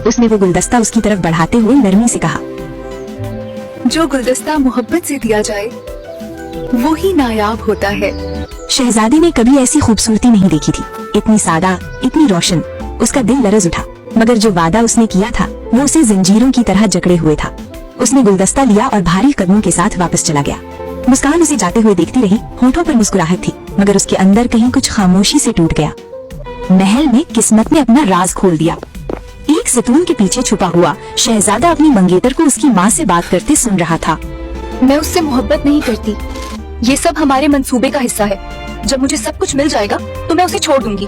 उसने वो गुलदस्ता उसकी तरफ बढ़ाते हुए नरमी से कहा, जो गुलदस्ता मोहब्बत से दिया जाए वो ही नायाब होता है। शहजादी ने कभी ऐसी खूबसूरती नहीं देखी थी, इतनी सादा, इतनी रोशन। उसका दिल लरज उठा, मगर जो वादा उसने किया था वो उसे जंजीरों की तरह जकड़े हुए था। उसने गुलदस्ता लिया और भारी कदमों के साथ वापस चला गया। मुस्कान उसे जाते हुए देखती रही, होठों पर मुस्कुराहट थी, मगर उसके अंदर कहीं कुछ खामोशी से टूट गया। महल में किस्मत ने अपना राज खोल दिया। एक सतून के पीछे छुपा हुआ शहजादा अपनी मंगेतर को उसकी माँ से बात करते सुन रहा था। मैं उससे मोहब्बत नहीं करती, ये सब हमारे मंसूबे का हिस्सा है। जब मुझे सब कुछ मिल जाएगा तो मैं उसे छोड़ दूंगी।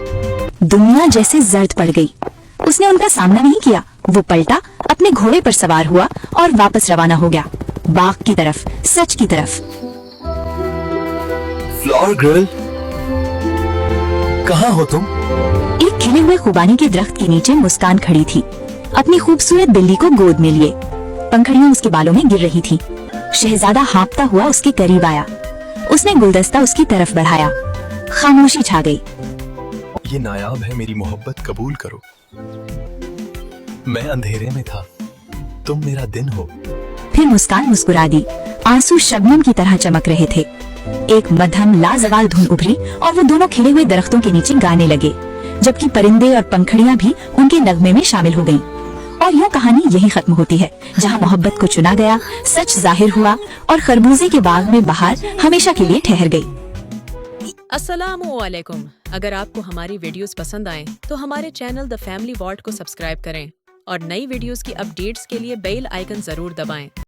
दुनिया जैसे जर्द पड़ गई। उसने उनका सामना नहीं किया, वो पलटा, अपने घोड़े पर सवार हुआ और वापस रवाना हो गया, बाग की तरफ, सच की तरफ। फ्लावर गर्ल, कहाँ हो तुम? एक खिले हुए खुबानी के दरख्त के नीचे मुस्कान खड़ी थी, अपनी खूबसूरत बिल्ली को गोद में लिए। पंखड़ियां उसके बालों में गिर रही थी। शहजादा हाँफता हुआ उसके करीब आया। उसने गुलदस्ता उसकी तरफ बढ़ाया। खामोशी छा गई। ये नायाब है, मेरी मोहब्बत कबूल करो। मैं अंधेरे में था, तुम मेरा दिन हो। फिर मुस्कान मुस्कुरा दी। आंसू शबनम की तरह चमक रहे थे। एक मध्यम लाजवाल धुन उभरी और वो दोनों खिले हुए दरख्तों के नीचे गाने लगे, जबकि परिंदे और पंखड़ियां भी उनके नगमे में शामिल हो गईं। और यूं कहानी यही खत्म होती है, जहां मोहब्बत को चुना गया, सच जाहिर हुआ और खरबूजे के बाग में बहार हमेशा के लिए ठहर गई। अस्सलामुअलैकुम। अगर आपको हमारी वीडियोस पसंद आए तो हमारे चैनल द फैमिली वॉल्ट को सब्सक्राइब करें और नई वीडियोस की अपडेट्स के लिए बेल आइकन जरूर दबाएं।